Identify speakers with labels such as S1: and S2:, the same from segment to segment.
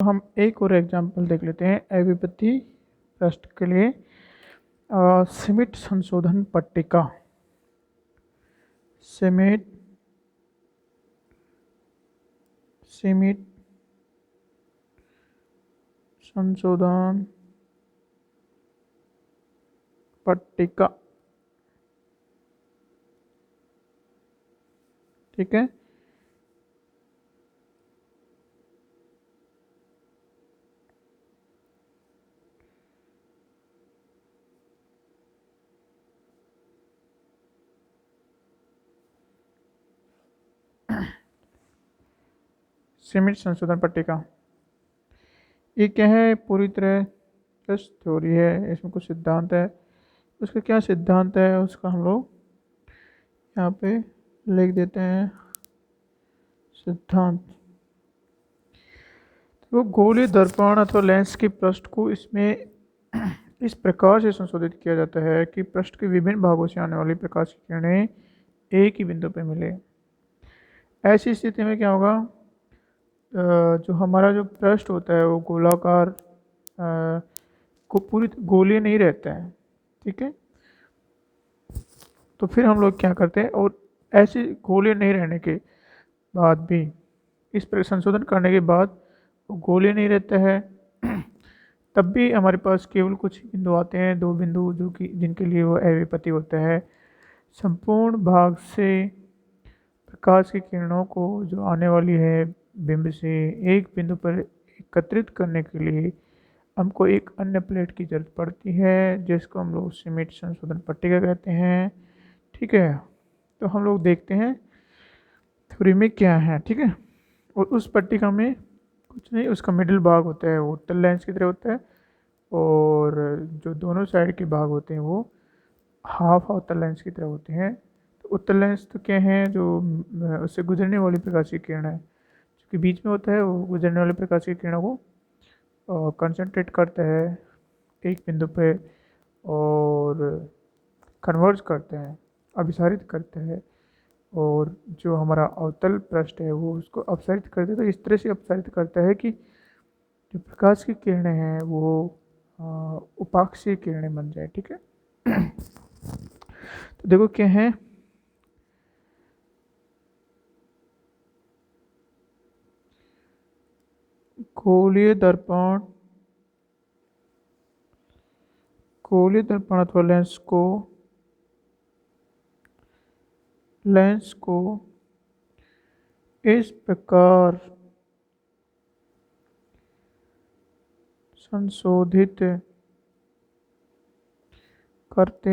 S1: हम एक और एग्जाम्पल देख लेते हैं अविपति पृष्ठ के लिए। श्मिट संशोधन पट्टिका। श्मिट संशोधन पट्टिका, ठीक है। श्मिट संशोधन पट्टिका ये क्या है? पूरी तरह जस्ट थ्योरी है, इसमें कुछ सिद्धांत है। उसका क्या सिद्धांत है उसका हम लोग यहाँ पे लिख देते हैं। सिद्धांत तो गोलीय दर्पण अथवा लेंस के पृष्ठ को इसमें इस प्रकार से संशोधित किया जाता है कि पृष्ठ के विभिन्न भागों से आने वाली प्रकाश की किरणें एक ही बिंदु पर मिले। ऐसी स्थिति में क्या होगा? जो हमारा जो पृष्ठ होता है वो गोलाकार को पूरी गोलीय नहीं रहता है, ठीक है। तो फिर हम लोग क्या करते हैं, और ऐसे गोलीय नहीं रहने के बाद भी इस पर संशोधन करने के बाद वो गोलीय नहीं रहता है तब भी हमारे पास केवल कुछ बिंदु आते हैं, दो बिंदु, जो कि जिनके लिए वो अविपति होता है। संपूर्ण भाग से प्रकाश की किरणों को जो आने वाली है बिंब से एक बिंदु पर एकत्रित करने के लिए हमको एक अन्य प्लेट की जरूरत पड़ती है, जिसको हम लोग श्मिट संशोधन पट्टिका कहते हैं, ठीक है। तो हम लोग देखते हैं थ्योरी में क्या है, ठीक है। और उस पट्टिका में कुछ नहीं, उसका मिडिल भाग होता है वो उत्तल लेंस की तरह होता है, और जो दोनों साइड के भाग होते हैं वो हाफ उत्तल लेंस की तरह होते हैं। तो उत्तल लेंस तो क्या है? जो उससे गुजरने वाली प्रकाश की किरण है, जो कि बीच में होता है, वो गुजरने वाली प्रकाश की किरणों को कंसंट्रेट करता है एक बिंदु पे और कन्वर्ज करते हैं, अभिसारित करते हैं। और जो हमारा अवतल पृष्ठ है वो उसको अपसारित करते हैं। तो इस तरह से अपसारित करता है कि जो प्रकाश की किरणें हैं वो उपाक्षीय किरणें बन जाए, ठीक है। तो देखो क्या है, गोलीय दर्पण अथवा लेंस को इस प्रकार संशोधित करते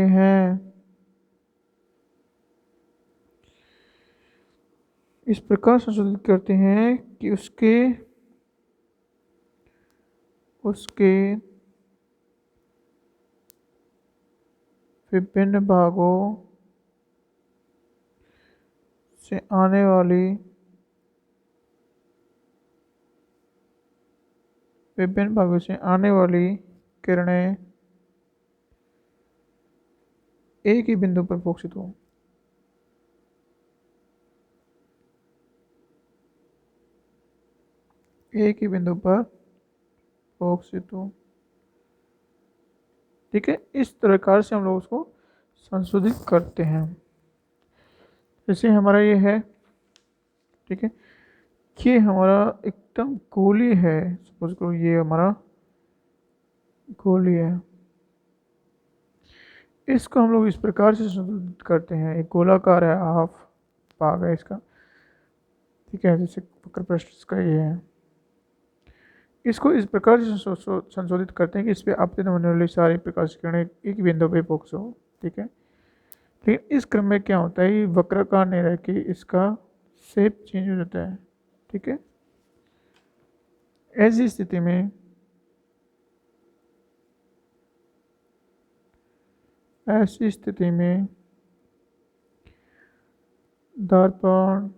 S1: हैं, कि उसके विभिन्न भागों से आने वाली किरणें एक ही बिंदु पर फोकसित हो। एक ही बिंदु पर फोकसित हो, ठीक है। इस प्रकार से हम लोग उसको संशोधित करते हैं। जैसे हमारा ये है, ठीक है, ये हमारा एकदम गोली है। सपोज करो ये हमारा गोली है, इसको हम लोग इस प्रकार से संशोधित करते हैं। एक गोलाकार है, हाफ भाग है इसका, ठीक है, जैसे वक्र पृष्ठ का ये है। इसको इस प्रकार से संशोधित करते हैं कि इस पर आपतित होने वाली सारी प्रकाश किरणें एक बिंदु पे फोकस हो, ठीक है। लेकिन इस क्रम में क्या होता है, ये वक्राकार नहीं रह के इसका शेप चेंज हो जाता है, ठीक है। ऐसी स्थिति में दर्पण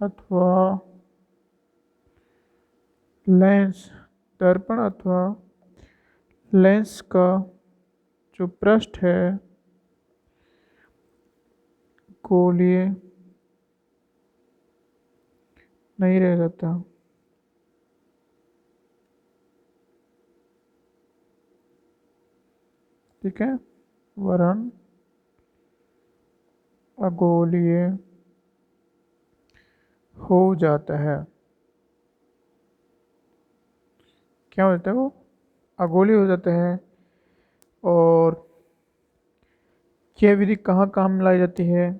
S1: अथवा लेंस का जो पृष्ठ है गोलीय नहीं रह जाता। ठीक है, वर्ण अगोलीय हो जाता है। क्या हो जाता है वो? अगोलीय हो जाता है। और यह विधि कहाँ काम में लाई जाती है?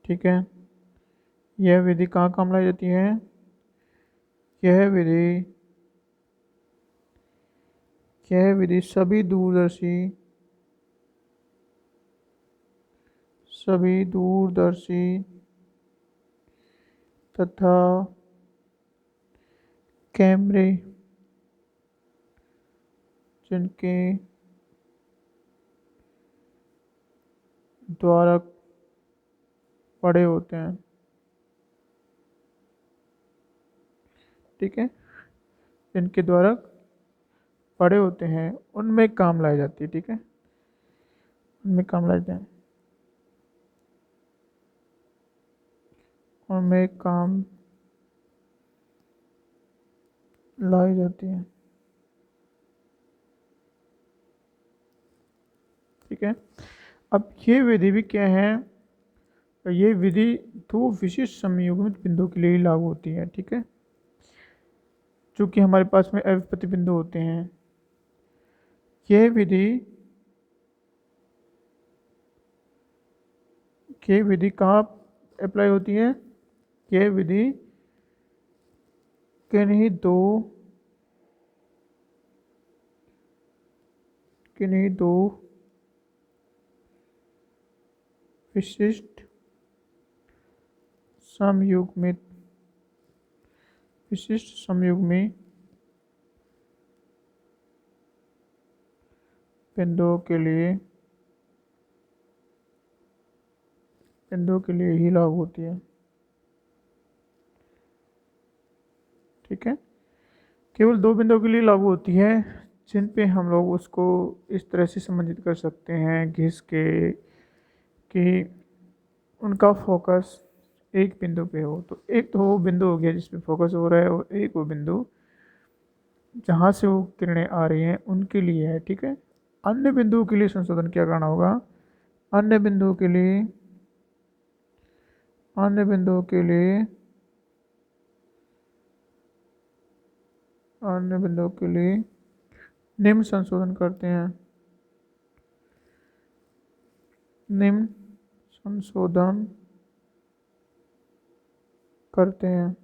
S1: ठीक है, यह विधि कहाँ काम लाई जाती है? यह विधि सभी दूरदर्शी तथा कैमरे जिनके द्वारा पड़े होते हैं, ठीक है, जिनके द्वारा पड़े होते हैं उनमें काम लाई जाती है। ठीक है, उनमें काम लाई जाते हैं, उनमें काम लाई जाती है। ठीक है, अब ये विधि भी क्या है? ये विधि दो विशिष्ट समयुग्मित बिंदु के लिए लागू होती है। ठीक है, जो कि हमारे पास में अविपति बिंदु होते हैं। ये विधि कहाँ अप्लाई होती है? यह विधि किन्हीं दो विशिष्ट समयुग्मी बिंदुओं के लिए ही लागू होती है। ठीक है, केवल दो बिंदुओं के लिए लागू होती है, जिन पे हम लोग उसको इस तरह से संबंधित कर सकते हैं घिस के कि उनका फोकस एक बिंदु पे हो। तो एक तो वो बिंदु हो गया जिसपे फोकस हो रहा है, और एक वो बिंदु जहाँ से वो किरणें आ रही हैं उनके लिए है। ठीक है, अन्य बिंदुओं के लिए संशोधन क्या करना होगा? अन्य बिंदुओं के लिए निम्न संशोधन करते हैं। निम्न संशोधन करते हैं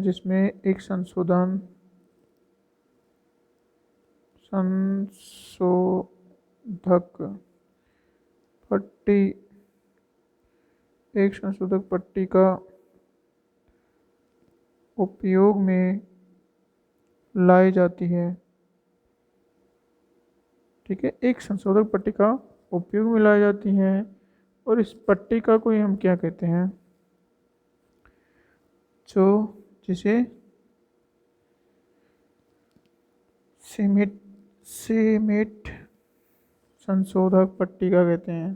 S1: जिसमें एक पट्टी संशोधक पट्टी का उपयोग में लाई जाती है। ठीक है, एक संशोधक पट्टी का उपयोग में लाई जाती है, और इस पट्टी का कोई हम क्या कहते हैं? जिसे सीमित संशोधक पट्टिका कहते हैं।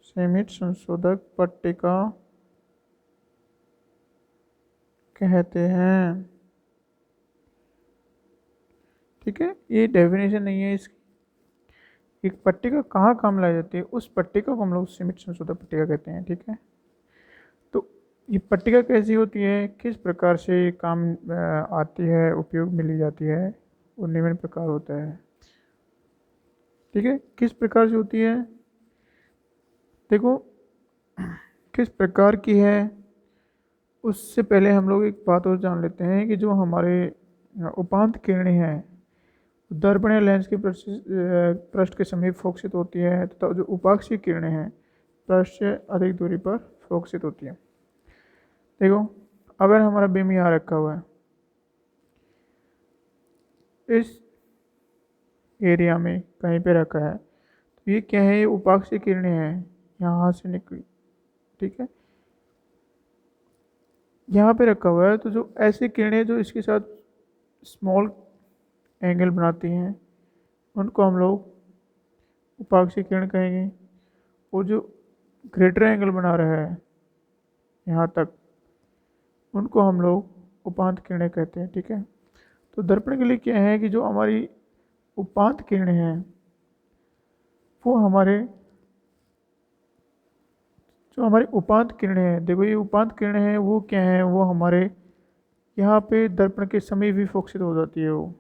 S1: सीमित संशोधक पट्टिका कहते हैं। ठीक है, ये डेफिनेशन नहीं है इसकी। एक पट्टिका कहाँ काम लाई जाती है, उस पट्टिका को हम लोग सीमित संशोधक पट्टिका कहते हैं। ठीक है, तो ये पट्टिका कैसी होती है, किस प्रकार से काम आती है, उपयोग में ली जाती है, वो निम्न प्रकार होता है। ठीक है, किस प्रकार से होती है? देखो, किस प्रकार की है उससे पहले हम लोग एक बात और जान लेते हैं कि जो हमारे उपांत किरणें हैं दर्पण या लेंस के पृष्ठ के समीप फोकसित होती है, तथा जो उपाक्षीय किरणें हैं पृष्ठ से अधिक दूरी पर फोकसित होती है। देखो, अगर हमारा बीम यहाँ रखा हुआ है, इस एरिया में कहीं पे रखा है, तो ये क्या है? ये उपाक्षीय किरणें हैं, यहाँ से निकली। ठीक है, यहाँ पे रखा हुआ है, तो जो ऐसी किरणें जो इसके साथ स्मॉल एंगल बनाती हैं उनको हम लोग उपाक्षीय किरण कहेंगे। और जो ग्रेटर एंगल बना रहा है यहाँ तक, उनको हम लोग उपांत किरणें कहते हैं। ठीक है, तो दर्पण के लिए क्या है कि जो हमारी उपांत किरणें हैं वो हमारे, जो हमारी उपांत किरणें हैं, देखो ये उपांत किरणें हैं वो क्या हैं, वो हमारे यहाँ पे दर्पण के समीप भी फोकसित हो जाती है वो,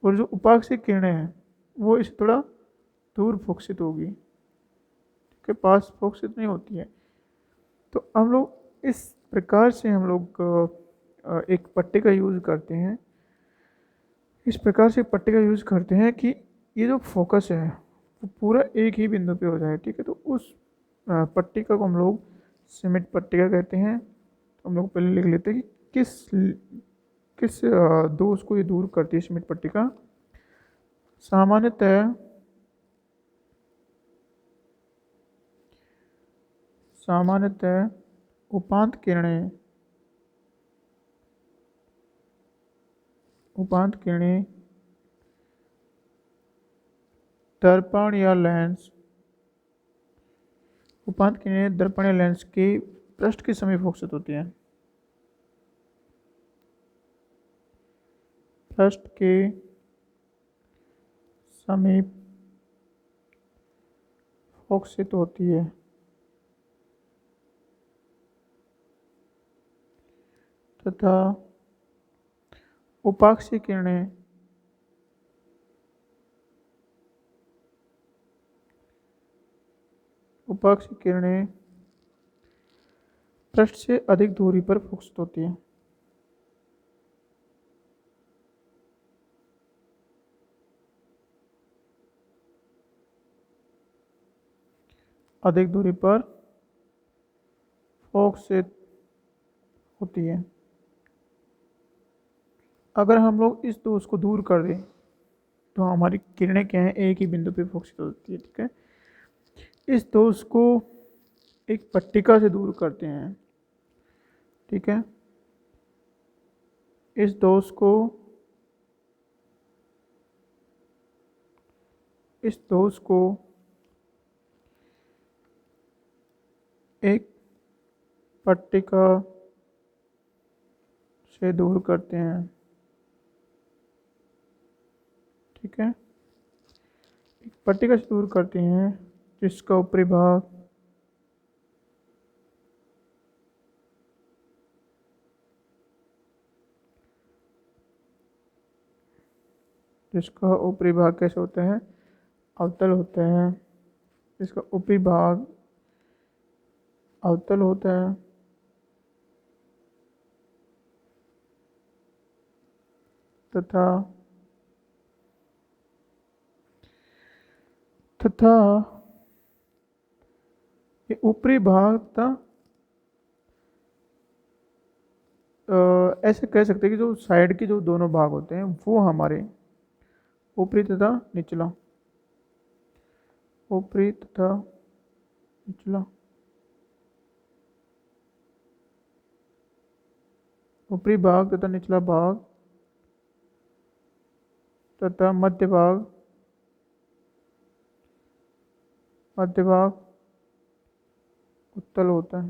S1: और जो उपाक्षिक किरणें हैं वो इससे थोड़ा दूर फोकसित होगी, के पास फोकसित नहीं होती है। तो हम लोग इस प्रकार से हम लोग एक पट्टी का यूज़ करते हैं, इस प्रकार से पट्टी का यूज़ करते हैं कि ये जो फोकस है वो पूरा एक ही बिंदु पे हो जाए। ठीक है, तो उस पट्टिका को हम लोग सिमेट पट्टिका कहते हैं। तो हम लोग पहले लिख लेते हैं कि किस किस दोष को ये दूर करती है सिमेट पट्टिका। सामान्यतः उपांत किरणें दर्पण या लेंस, उपांत किरणें दर्पण या लेंस के पृष्ठ के समीप फोकसित होती हैं, पृष्ठ के समीप फोकसित होती है तथा उपाक्षी किरणें पृष्ठ से अधिक दूरी पर फोकसित होती है। अधिक दूरी पर फोकसित होती है। अगर हम लोग इस दोष को दूर कर दें तो हमारी किरणें क्या हैं, एक ही बिंदु पे फोकसित होती है। ठीक है, इस दोष को एक पट्टिका से दूर करते हैं। ठीक है, इस दोष को एक पट्टिका से दूर करते हैं। ठीक है, एक पट्टिका से दूर करते हैं जिसका ऊपरी भाग कैसे होता है, अवतल होता है। इसका ऊपरी भाग अवतल होता है तथा ये ऊपरी भाग तथा ऐसे कह सकते हैं कि जो साइड के जो दोनों भाग होते हैं वो हमारे ऊपरी तथा निचला, ऊपरी तथा निचला, ऊपरी भाग तथा निचला भाग तथा मध्य भाग उत्तल होता है।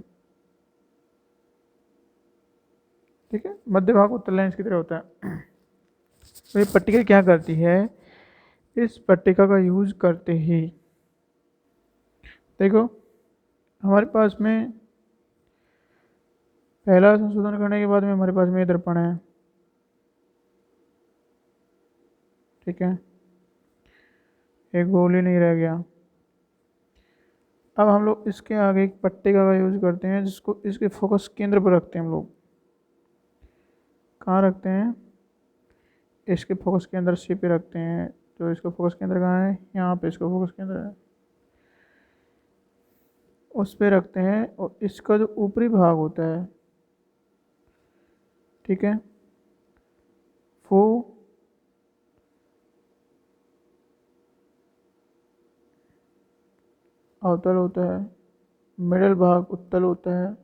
S1: ठीक है, मध्य भाग उत्तल लेंस की तरह होता है। तो ये पट्टिका क्या करती है, इस पट्टिका का यूज करते ही देखो हमारे पास में पहला संशोधन करने के बाद में हमारे पास में दर्पण है। ठीक है, एक गोल ही नहीं रह गया। अब हम लोग इसके आगे एक पट्टिका का यूज करते हैं जिसको इसके फोकस केंद्र पर रखते हैं। हम लोग कहाँ रखते हैं, इसके फोकस केंद्र सी पे रखते हैं। तो इसका फोकस केंद्र कहाँ है, यहाँ पे इसका फोकस केंद्र है, उस पे रखते हैं। और इसका जो ऊपरी भाग होता है, ठीक है, वो अवतल होता है, मिडल भाग उत्तल होता है,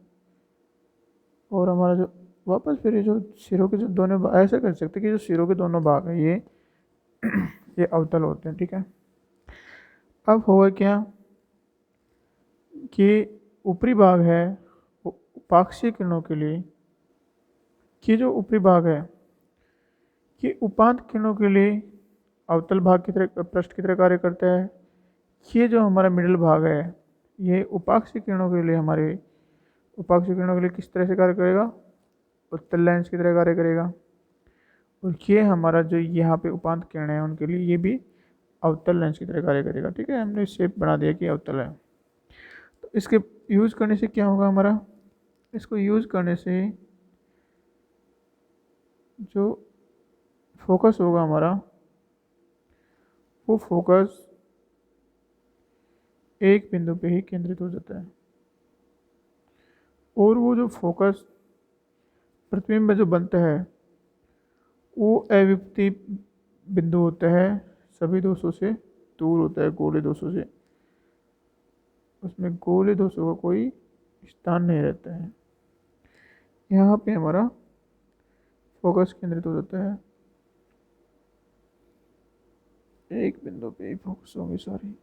S1: और हमारा जो वापस फिर ये जो सिरों के जो दोनों भाग, ऐसा कर सकते हैं कि जो सिरों के दोनों भाग हैं ये अवतल होते हैं। ठीक है, अब होगा क्या कि ऊपरी भाग है वो उपाक्षीय किरणों के लिए, कि जो ऊपरी भाग है ये उपांत किरणों के लिए अवतल भाग की तरह, पृष्ठ की तरह कार्य करता है। ये जो हमारा मिडिल भाग है ये उपाक्षीय किरणों के लिए, हमारे उपाक्षीय किरणों के लिए किस तरह से कार्य करेगा, उत्तल लेंस की तरह कार्य करेगा। और ये हमारा जो यहाँ पे उपांत किरण है उनके लिए ये भी अवतल लेंस की तरह कार्य करेगा। ठीक है, हमने शेप बना दिया कि अवतल है। तो इसके यूज़ करने से क्या होगा हमारा, इसको यूज़ करने से जो फोकस होगा हमारा वो फोकस एक बिंदु पे ही केंद्रित हो जाता है। और वो जो फोकस प्रतिबिंब जो बनता है वो अविपति बिंदु होता है, सभी दोषों से दूर होता है, गोले दोषों से। उसमें गोले दोषों का कोई स्थान नहीं रहता है। यहाँ पे हमारा फोकस केंद्रित हो जाता है, एक बिंदु पे ही फोकस होंगे सारी।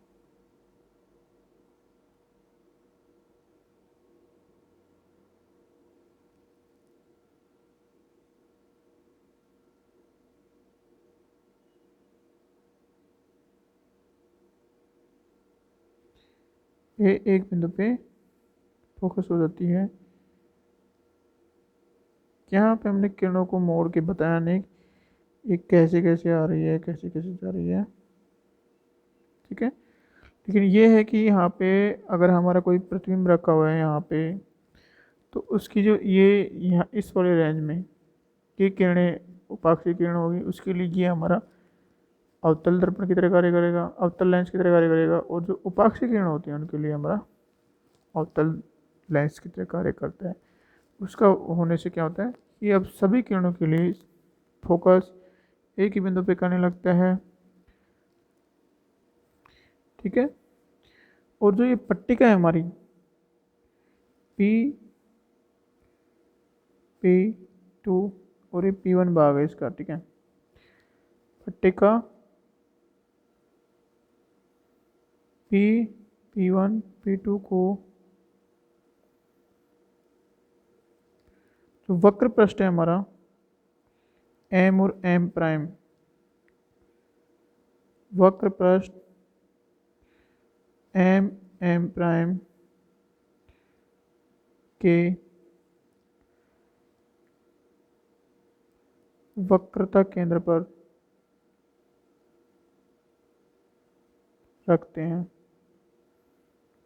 S1: ये एक बिंदु पे फोकस हो जाती है। यहाँ पे हमने किरणों को मोड़ के बताया नहीं ये कैसे कैसे आ रही है, कैसे कैसे जा रही है। ठीक है, लेकिन ये है कि यहाँ पे अगर हमारा कोई प्रतिबिंब रखा हुआ है यहाँ पे, तो उसकी जो ये यहाँ इस वाले रेंज में ये किरणें उपाक्षीय किरण होगी, उसके लिए ये हमारा अवतल दर्पण की तरह कार्य करेगा, अवतल लेंस की तरह कार्य करेगा। और जो उपाक्षीय किरण होती हैं उनके लिए हमारा अवतल लेंस की तरह कार्य करता है। उसका होने से क्या होता है कि अब सभी किरणों के लिए फोकस एक ही बिंदु पे करने लगता है। ठीक है, और जो ये पट्टिका है हमारी पी P2 और ये P1 भाग है इसका। ठीक है, पट्टिका P1 P2 को जो वक्र पृष्ठ है हमारा M और M प्राइम, वक्र पृष्ठ M प्राइम के वक्रता केंद्र पर रखते हैं।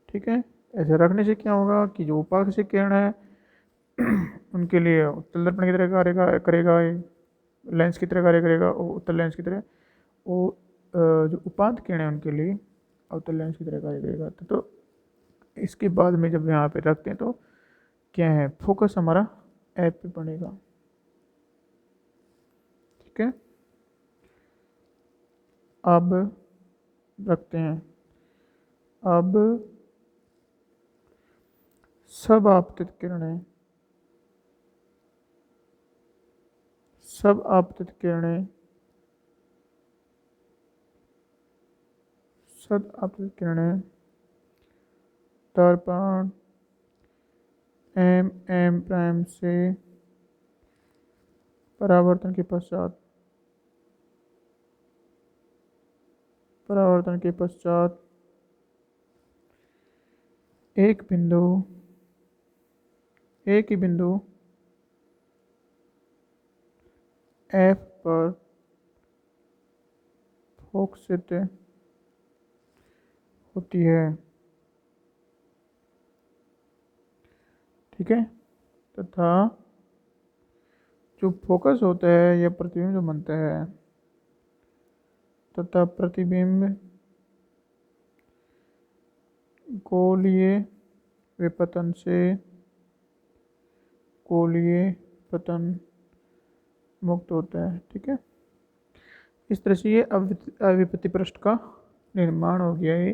S1: ठीक है, ऐसे रखने से क्या होगा कि जो उपाक्षीय किरण है उनके लिए उत्तल दर्पण की तरह कार्य करेगा, लेंस की तरह कार्य करेगा, और उत्तल लेंस की तरह। वो जो उपांत किरण है उनके लिए अवतल लेंस की तरह कार्य करेगा। तो इसके बाद में जब यहाँ पे रखते हैं तो क्या है, फोकस हमारा ऐप पे बनेगा। ठीक है, अब रखते हैं। अब सब आपतित किरणें, सब आपतित किरणें, सब आपतित किरणें दर्पण M प्राइम से परावर्तन के पश्चात, परावर्तन के पश्चात एक बिंदु, एक ही बिंदु F पर फोकसित होती है। ठीक है, तथा जो फोकस होता है या प्रतिबिंब जो बनता है तथा प्रतिबिंब गोलीय विपतन से, गोलीय पतन मुक्त होता है। ठीक है, इस तरह से ये अविपति पृष्ठ का निर्माण हो गया है।